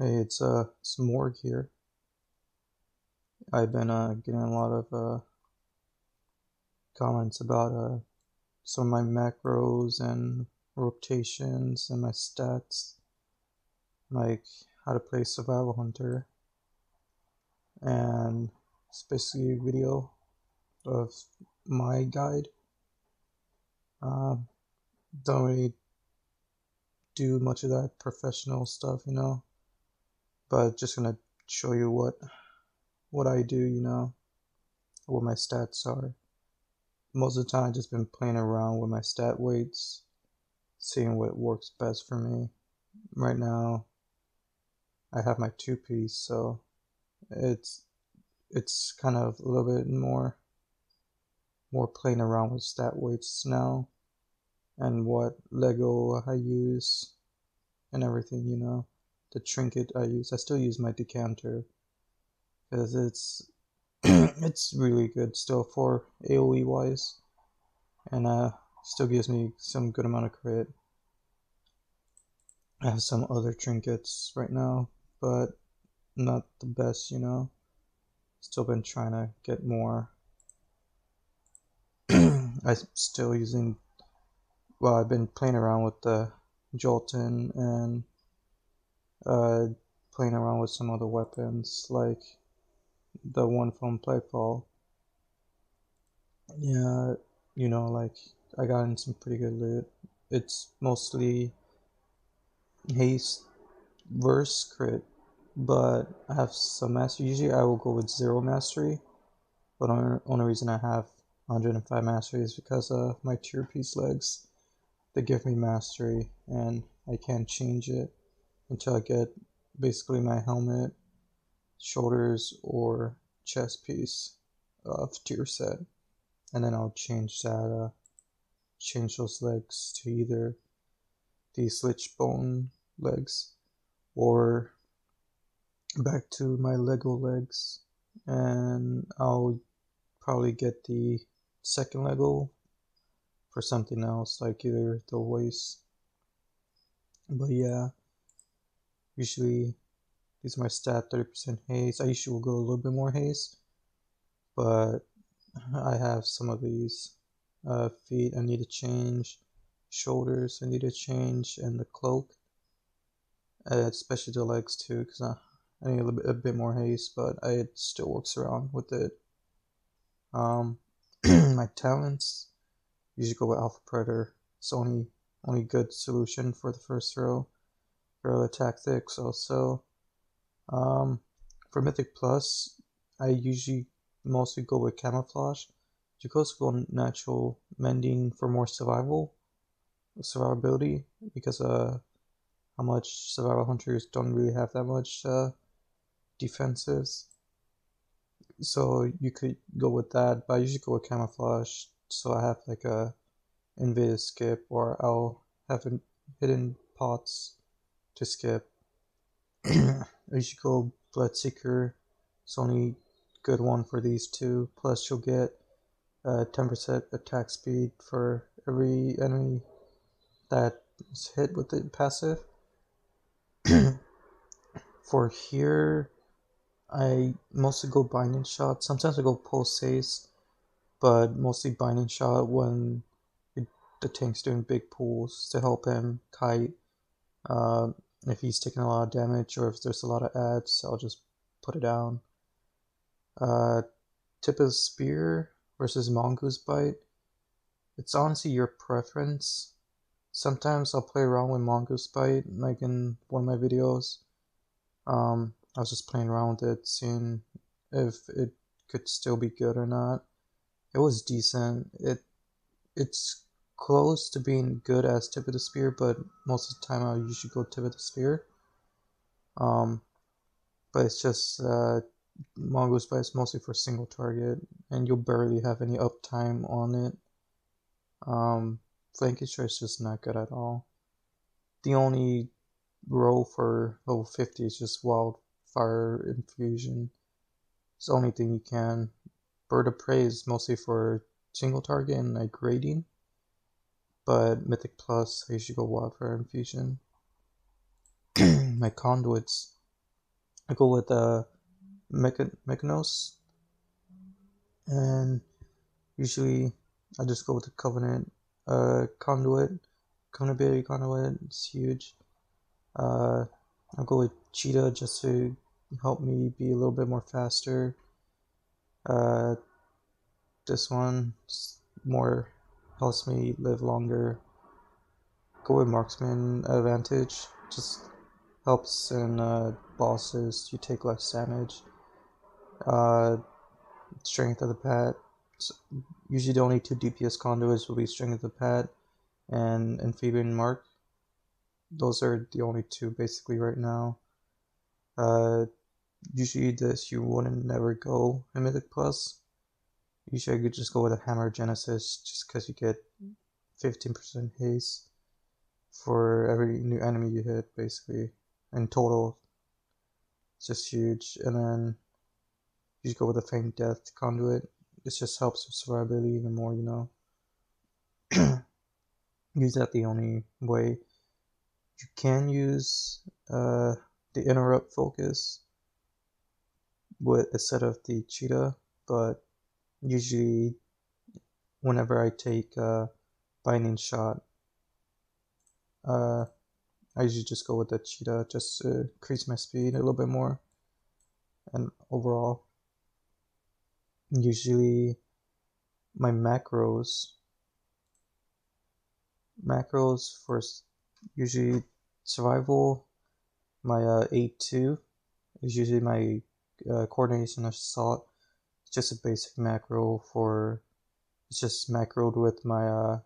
Hey, it's Morg here. I've been getting a lot of comments about some of my macros and rotations and my stats, like how to play Survival Hunter, and it's basically a video of my guide. Don't really do much of that professional stuff, but just gonna show you what I do, what my stats are. Most of the time, I've just been playing around with my stat weights, seeing what works best for me. Right now, I have my two-piece, so it's it's kind of a little bit more playing around with stat weights now and what Lego I use and everything, the trinket I use. I still use my decanter because it's it's really good still for AoE wise, and still gives me some good amount of crit. I have some other trinkets right now, but not the best, Still been trying to get more. I'm still using, well, I've been playing around with the Jolton and uh, playing around with some other weapons, like the one from Playfall. Yeah, like I got in some pretty good loot. It's mostly haste versus crit, but I have some mastery. Usually I will go with 0 mastery, but only reason I have 105 mastery is because of my tier piece legs. They give me mastery, and I can't change it until I get basically my helmet, shoulders, or chest piece of tier set, and then I'll change those legs to either the Slitch Bone legs or back to my Lego legs, and I'll probably get the second Lego for something else, like either the waist. But yeah, usually these are my stat: 30% haste. I usually will go a little bit more haste, but I have some of these. Feet I need to change, shoulders I need to change, and the cloak, especially the legs too, because I need a bit more haste, but it still works around with it. My talents usually go with Alpha Predator. It's only good solution for the first row. Guerrilla Tactics also. For Mythic Plus, I usually mostly go with Camouflage. You could also go Natural Mending for more survivability, because how much survival hunters don't really have that much defenses. So you could go with that, but I usually go with Camouflage, so I have like a invade skip, or I'll have hidden pots to skip. I usually go Bloodseeker. It's only good one for these two. Plus you'll get 10% attack speed for every enemy that is hit with the passive. For here, I mostly go Binding Shot. Sometimes I go Pulse Haste, but mostly Binding Shot when the tank's doing big pulls to help him kite. If he's taking a lot of damage, or if there's a lot of ads, I'll just put it down. Tip of the Spear versus Mongoose Bite. It's honestly your preference. Sometimes I'll play around with Mongoose Bite, like in one of my videos. I was just playing around with it, seeing if it could still be good or not. It was decent. It's close to being good as Tip of the Spear, but most of the time I'll usually go Tip of the Spear. But it's just Mongoose Bite is mostly for single target, and you'll barely have any uptime on it. Flanking Strike is just not good at all. The only roll for level 50 is just Wildfire Infusion. It's the only thing you can. Bird of Prey is mostly for single target and like raiding, but Mythic Plus I usually go Wildfire Infusion. My Conduits I go with Mechanos, and usually I just go with the Covenant Conduit. Covenant Ability Conduit, it's huge. I'll go with Cheetah just to help me be a little bit more faster. Uh, this one more helps me live longer. Go with Marksman Advantage, just helps in bosses, you take less damage. Uh, Strength of the Pat. So usually the only two DPS conduits will be Strength of the Pat and Amphibian Mark. Those are the only two basically right now. Usually this you wouldn't never go in Mythic Plus. Usually I could just go with a Hammer Genesis just because you get 15% haste for every new enemy you hit basically. In total, it's just huge. And then you just go with a Faint Death Conduit. This just helps with survivability even more, you know. Use that the only way. You can use the Interrupt Focus with instead of the Cheetah, but usually whenever I take Binding Shot, I usually just go with the Cheetah just to increase my speed a little bit more. And overall, usually my macros for usually survival, my A2 is usually my coordination assault. It's just a basic macro for, it's just macroed with my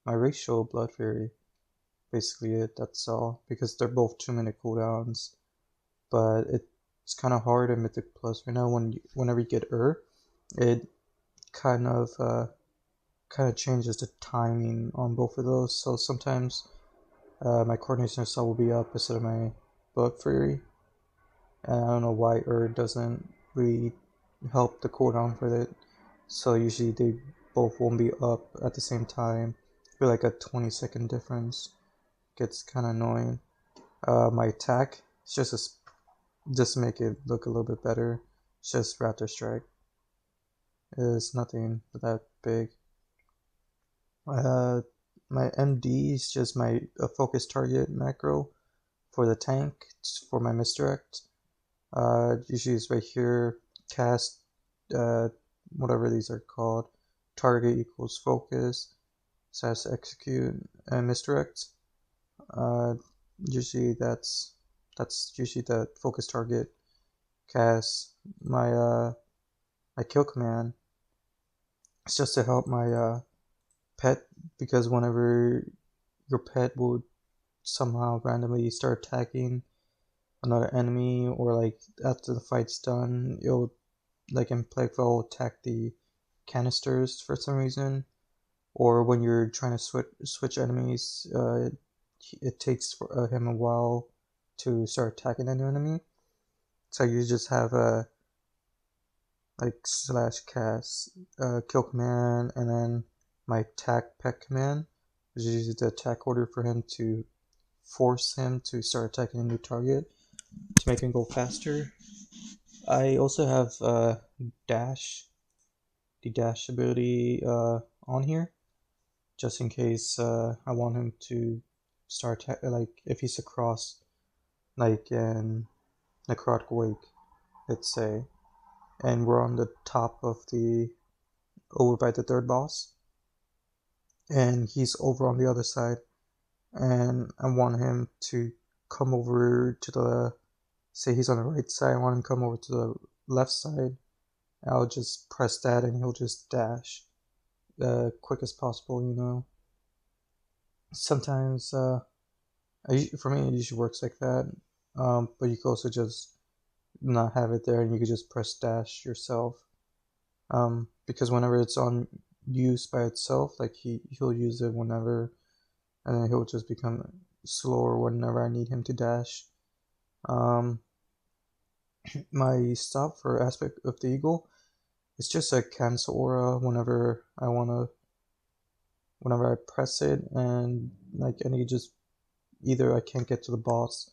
racial blood fury. Basically it, that's all, because they're both 2-minute cooldowns. But it's kind of hard in Mythic Plus right now. Whenever you get it kind of changes the timing on both of those. So sometimes my coordination assault will be up instead of my blood fury, and I don't know why doesn't really help the cooldown for it. So usually they both won't be up at the same time. For like a 20-second difference, gets kind of annoying. My attack is just to make it look a little bit better. It's just Raptor Strike. It's nothing that big. My MD is just my focus target macro for the tank. It's for my misdirect. Usually it's right here. Cast, whatever these are called. Target equals focus. So has to execute and misdirect. Usually that's usually the focus target. Cast my kill command. It's just to help my pet, because whenever your pet will somehow randomly start attacking another enemy, or like after the fight's done, it'll like in Plague will attack the canisters for some reason, or when you're trying to switch enemies, it takes him a while to start attacking a new enemy. So you just have a like slash cast kill command, and then my attack pet command, which is usually the attack order for him to force him to start attacking a new target to make him go faster. I also have dash, the dash ability on here, just in case I want him to start like if he's across, like in Necrotic Wake, let's say, and we're on the top of the over by the third boss, and he's over on the other side, and I want him to come over to the, say he's on the right side, I want him to come over to the left side. I'll just press that and he'll just dash quick as possible, you know. Sometimes for me it usually works like that, but you can also just not have it there and you can just press dash yourself, because whenever it's on use by itself, like he'll use it whenever, and then he'll just become slower whenever I need him to dash. My stop for Aspect of the Eagle, it's just a cancel aura whenever I press it, and like, and you just, either I can't get to the boss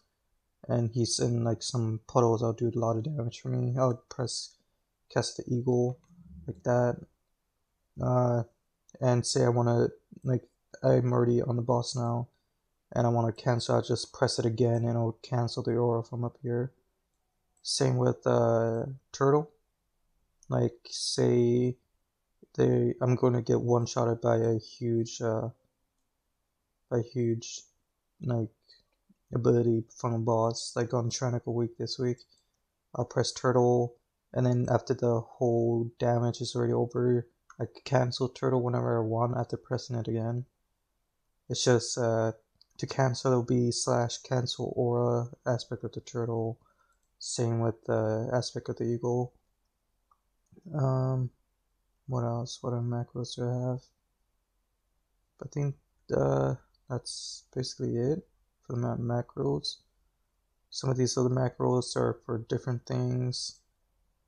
and he's in like some puddles, I'll do a lot of damage for me. I'll cast the eagle like that. And say I want to, like, I'm already on the boss now, and I want to cancel, I'll just press it again and it'll cancel the aura from up here. Same with turtle. Like, say I'm going to get one-shotted by a huge like ability from a boss, like on Trinical Week this week. I'll press turtle, and then after the whole damage is already over, I can cancel turtle whenever I want after pressing it again. It's just to cancel, it'll be / cancel aura aspect of the turtle. Same with the aspect of the eagle. What else? What other macros do I have? I think that's basically it for the macros. Some of these other macros are for different things.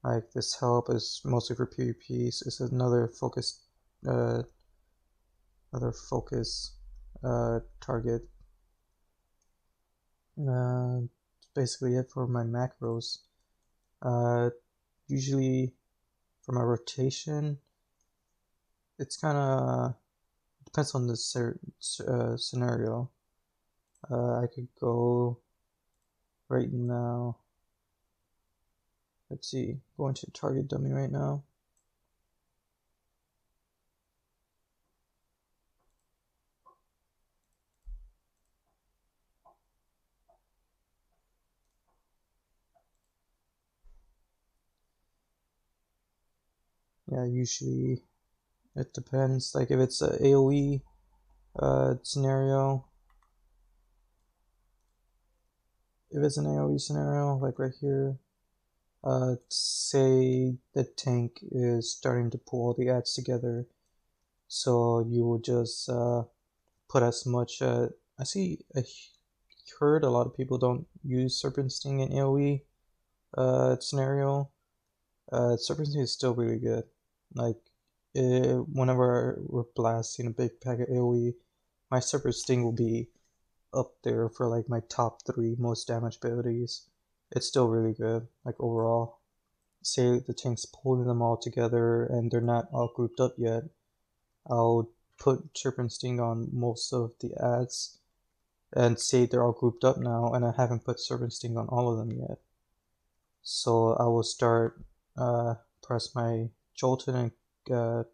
Like this help is mostly for PvPs. It's another focus, uh, target. Basically it for my macros. Usually for my rotation, it's kind of depends on the scenario. I could go right now. Let's see, going to target dummy right now. Yeah, usually it depends. Like if it's a AoE scenario, if it's an AoE scenario, like right here, say the tank is starting to pull all the ads together, so you will just put as much. I heard a lot of people don't use Serpent Sting in AoE scenario. Serpent Sting is still really good. Like whenever we're blasting a big pack of AoE, my Serpent Sting will be up there for like my top 3 most damage abilities. It's still really good, like overall. Say the tank's pulling them all together and they're not all grouped up yet, I'll put Serpent Sting on most of the ads and say they're all grouped up now, and I haven't put Serpent Sting on all of them yet. So I will start press my Jolton and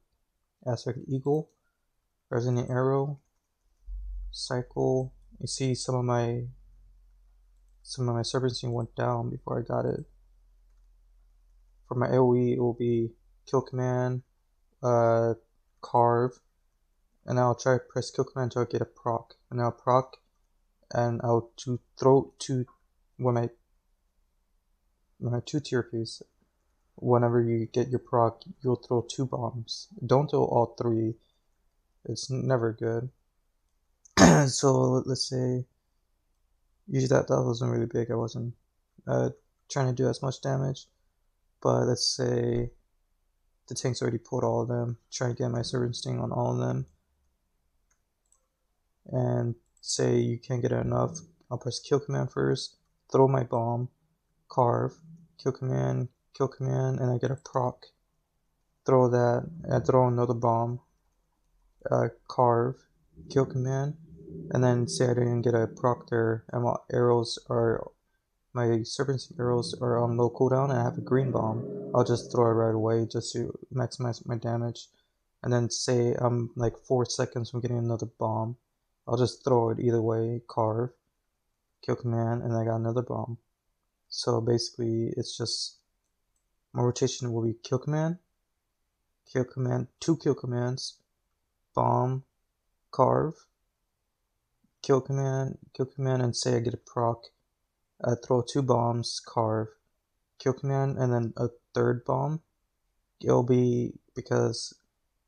Aspect Eagle, Resonant Arrow, Cycle. You see some of my Serpent Sting went down before I got it. For my AoE, it will be Kill Command, Carve, and I'll try to press Kill Command until I get a proc. And I'll proc, and I'll throw two when my 2-tier piece. Whenever you get your proc, you'll throw 2 bombs. Don't throw all 3. It's never good. So let's say usually that wasn't really big. I wasn't trying to do as much damage. But let's say the tank's already pulled all of them. Try to get my Serpent Sting on all of them. And say you can't get it enough. I'll press Kill Command first, throw my bomb, Carve, Kill Command, and I get a proc. Throw that, and throw another bomb, Carve, Kill Command, and then say I didn't get a proc there, and my Serpent arrows are on low cooldown, and I have a green bomb. I'll just throw it right away just to maximize my damage. And then say I'm like 4 seconds from getting another bomb, I'll just throw it either way, Carve, Kill Command, and I got another bomb. So basically, it's just my rotation will be Kill Command, 2 Kill Commands, Bomb, Carve, Kill Command, and say I get a proc. I throw 2 bombs, Carve, Kill Command, and then a 3rd bomb. It'll be because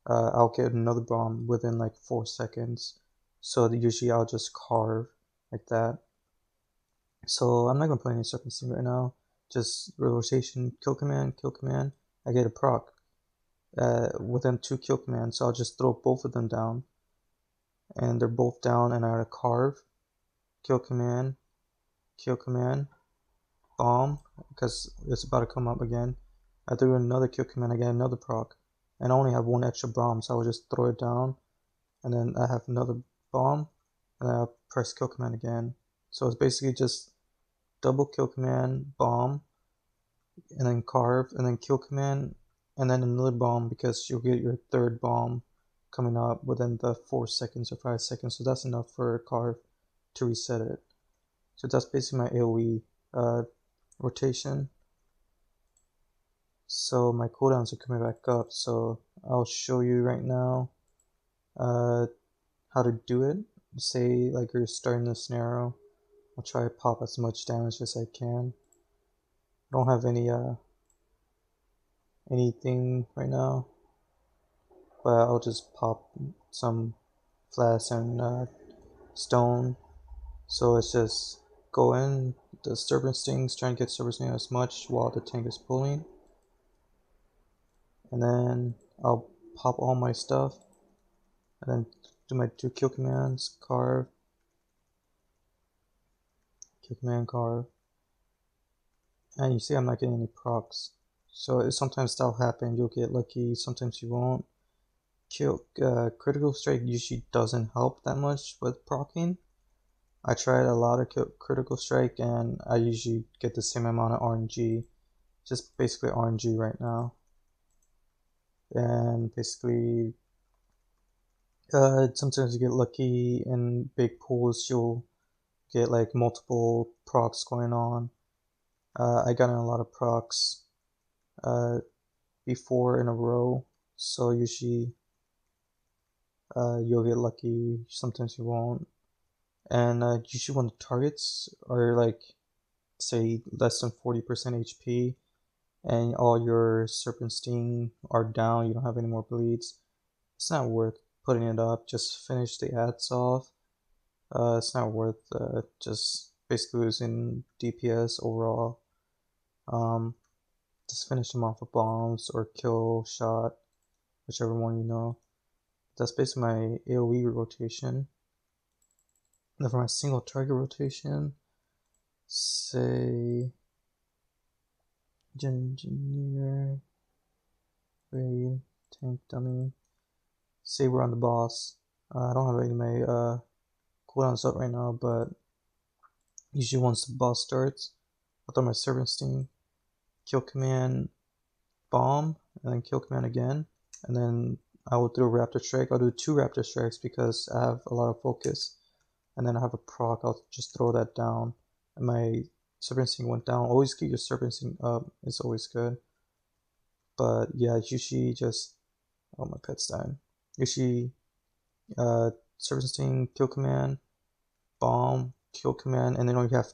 I'll get another bomb within like 4 seconds. So usually I'll just Carve like that. So I'm not gonna play any Serpent Sting right now. Just rotation, Kill Command. I get a proc within 2 Kill Commands. So I'll just throw both of them down, and they're both down, and I got a Carve, Kill Command, kill command, bomb, because it's about to come up again. I threw another kill command, I get another proc. And I only have one extra bomb, so I would just throw it down, and then I have another bomb, and I'll press kill command again. So it's basically just double kill command, bomb, and then carve, and then kill command, and then another bomb, because you'll get your third bomb coming up within the 4 seconds or 5 seconds, so that's enough for carve to reset it. So that's basically my AoE rotation. So my cooldowns are coming back up, so I'll show you right now how to do it. Say like you're starting the scenario, I'll try to pop as much damage as I can. I don't have anything right now, but I'll just pop some flash and stone. So it's just go in, the serpent stings, try and get serpent sting as much while the tank is pulling, and then I'll pop all my stuff, and then do my 2 kill commands, carve, kill command, carve, and you see I'm not getting any procs. So sometimes that'll happen, you'll get lucky, sometimes you won't. Critical strike usually doesn't help that much with proccing. I tried a lot of critical strike and I usually get the same amount of RNG, just basically RNG right now. And basically, sometimes you get lucky in big pools, you'll get like multiple procs going on. I got in a lot of procs before in a row, so usually you'll get lucky, sometimes you won't. And usually when the targets are like, say, less than 40% HP, and all your serpent sting are down, you don't have any more bleeds, it's not worth putting it up. Just finish the ads off. It's not worth just basically losing DPS overall. Just finish them off with bombs or kill shot, whichever one you know. That's basically my AoE rotation. Then for my single target rotation, say engineer, raid, tank dummy. Say we're on the boss. I don't have any of my cooldowns up right now, but usually once the boss starts, I'll throw my serpent sting, kill command, bomb, and then kill command again, and then I will do a raptor strike. I'll do 2 raptor strikes because I have a lot of focus, and then I have a proc. I'll just throw that down, and my serpent sting went down. Always keep your serpent sting up, it's always good. But yeah, it's usually just, oh, my pet's dying. Usually serpent sting, kill command, bomb, kill command, and then you have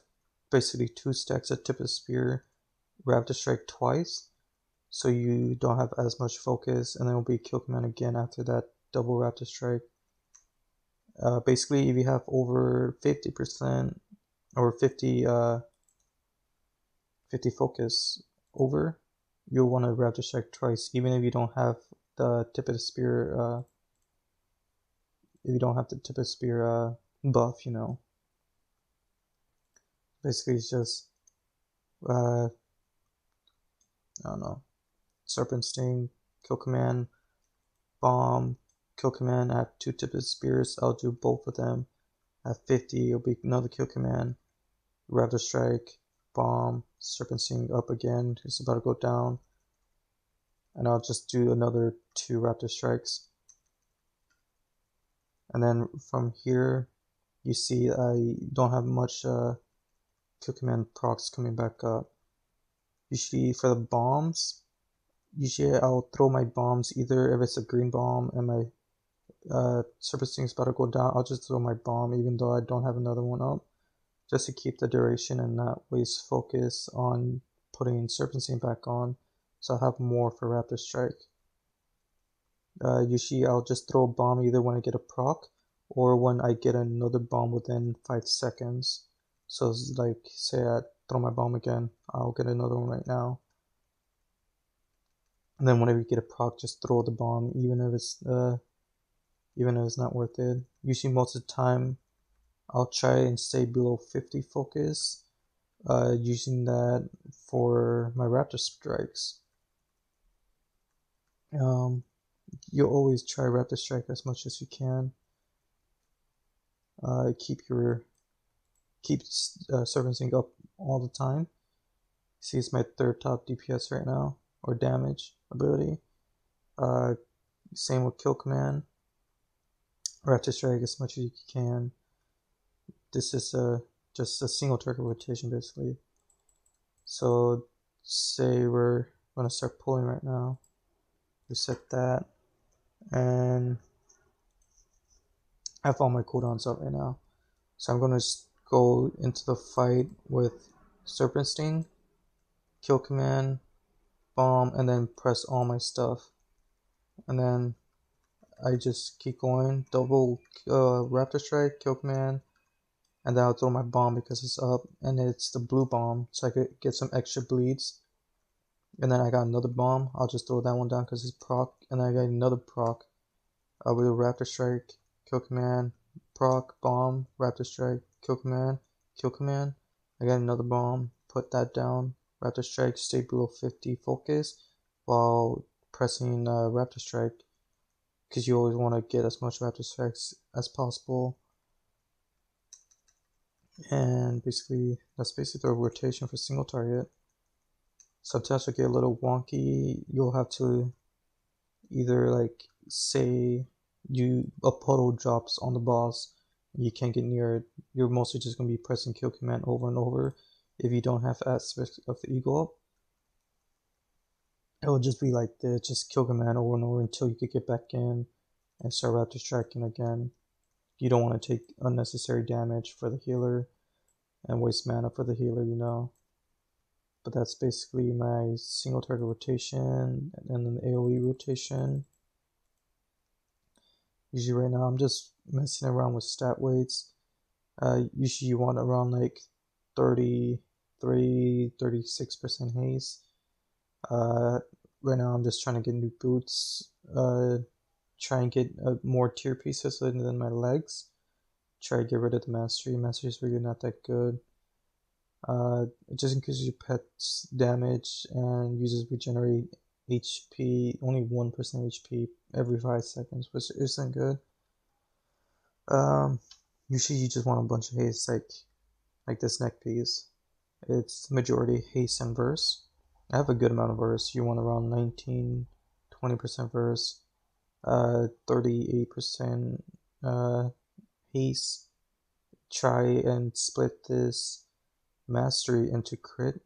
basically 2 stacks of tip of spear, raptor strike twice, so you don't have as much focus, and then it'll be kill command again after that double raptor strike. Basically, if you have over 50% or 50 focus over, you'll want to raptor strike twice, even if you don't have the tip of the spear. If you don't have the tip of the spear buff, you know. Basically, it's just I don't know, serpent sting, kill command, bomb, kill command. I have 2 tip of spears. I'll do both of them. At 50, it'll be another kill command, raptor strike, bomb, serpent sting up again. It's about to go down, and I'll just do another 2 raptor strikes. And then from here, you see I don't have much kill command procs coming back up. Usually for the bombs, usually I'll throw my bombs either if it's a green bomb and my serpent sting is about to go down, I'll just throw my bomb even though I don't have another one up, just to keep the duration and not waste focus on putting serpent sting back on, so I'll have more for raptor strike. Usually I'll just throw a bomb either when I get a proc or when I get another bomb within 5 seconds. So it's like, say I throw my bomb again, I'll get another one right now. And then whenever you get a proc, just throw the bomb, even if it's not worth it. Usually most of the time, I'll try and stay below 50 focus. using that for my raptor strikes. You'll always try raptor strike as much as you can. Keep servicing up all the time. See, it's my third top DPS right now, or damage ability. Same with kill command. Raptor strike as much as you can. This is just a single target rotation basically. So say we're gonna start pulling right now. We set that, and I have all my cooldowns up right now. So I'm gonna go into the fight with Serpent Sting, kill command, bomb, and then press all my stuff. And then I just keep going, double raptor strike, kill command, and then I'll throw my bomb because it's up, and it's the blue bomb, so I could get some extra bleeds. And then I got another bomb, I'll just throw that one down because it's proc, and then I got another proc with a raptor strike, kill command, proc, bomb, raptor strike, kill command, kill command. I got another bomb, put that down, raptor strike, stay below 50 focus while pressing raptor strike, because you always want to get as much raptor strikes as possible. And basically that's basically the rotation for single target. Sometimes it'll get a little wonky. You'll have to either like say a puddle drops on the boss, you can't get near it. You're mostly just gonna be pressing kill command over and over. If you don't have aspect of the eagle up, it'll just be like this, just kill command over and over until you could get back in and start raptor striking again. You don't want to take unnecessary damage for the healer and waste mana for the healer, you know. But that's basically my single target rotation and then AoE rotation. Usually right now I'm just messing around with stat weights. Usually you want around like 36% haste. Right now I'm just trying to get new boots. Try and get more tier pieces than my legs. Try to get rid of the mastery. Mastery is really not that good. It just increases your pet's damage and uses regenerate HP, only 1% HP every 5 seconds, which isn't good. Usually you just want a bunch of haste, like this neck piece. It's majority haste and verse. I have a good amount of verse. You want around 19-20% verse, 38% haste. Try and split this mastery into crit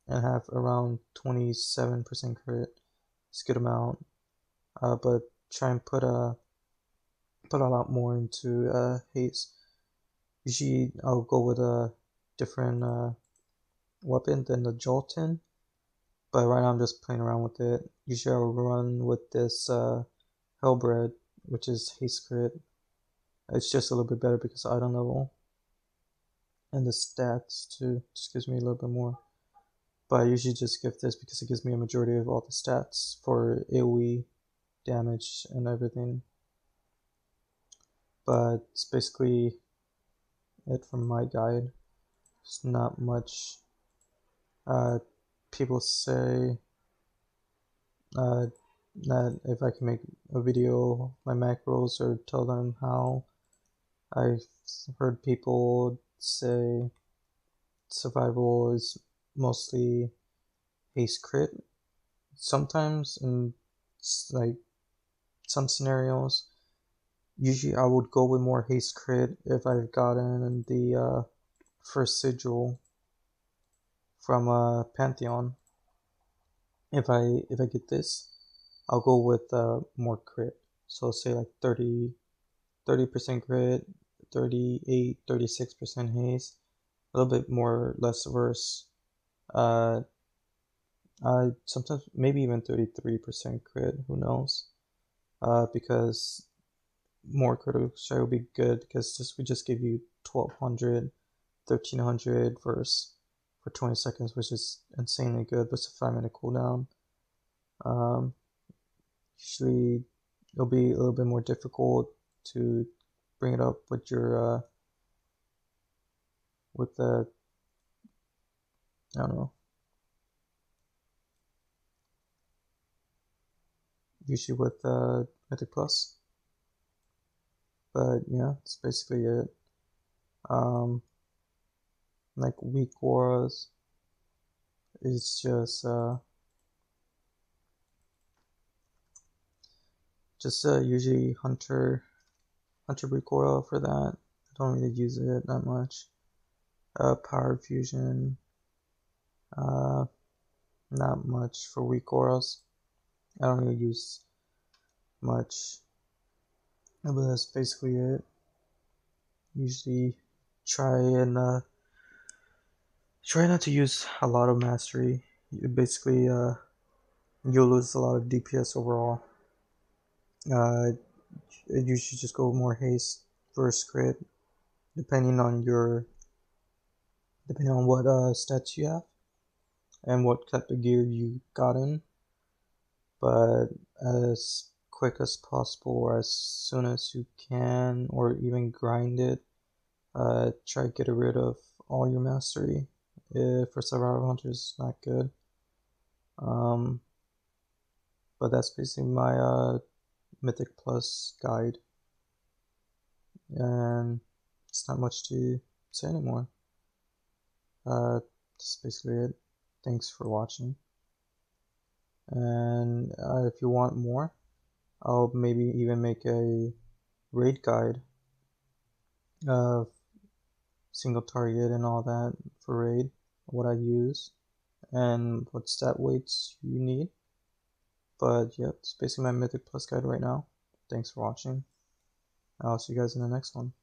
and have around 27% crit. It's a good amount, but try and put a lot more into haste. Usually I'll go with a different weapon than the Jolton, but right now I'm just playing around with it. Usually I'll run with this Hellbred, which is haste crit. It's just a little bit better because of item level, and the stats too just gives me a little bit more. But I usually just give this because it gives me a majority of all the stats for AoE damage and everything. But it's basically it from my guide. It's not much. People say that if I can make a video my macros or tell them how, I've heard people say survival is mostly haste crit. Sometimes in like some scenarios, usually I would go with more haste crit if I've gotten the first sigil from Pantheon. If I get this, I'll go with more crit. So say like 30% crit, 38, 36% haste, a little bit more less verse. Sometimes maybe even 33% crit, who knows? Because more critical strike will be good because we just give you 1200, 1300 verse for 20 seconds, which is insanely good, but it's a 5-minute cooldown. Usually it'll be a little bit more difficult to bring it up with your with the I don't know. Usually with Mythic Plus. But yeah, that's basically it. Um, like weak auras is just usually Hunter weak aura for that. I don't really use it that much. Power fusion, uh, not much for weak auras. I don't really use much, but that's basically it. Usually try not to use a lot of mastery. Basically, you'll lose a lot of DPS overall. Uh, you should just go more haste versus crit, depending on what stats you have and what type of gear you got in. But as quick as possible, or as soon as you can, or even grind it. Try to get rid of all your mastery. For survival hunters, not good. Um, but that's basically my Mythic Plus guide, and it's not much to say anymore. That's basically it. Thanks for watching, and if you want more, I'll maybe even make a raid guide of single target and all that for raid, what I use, and what stat weights you need. But yeah, it's basically my Mythic Plus guide right now. Thanks for watching. I'll see you guys in the next one.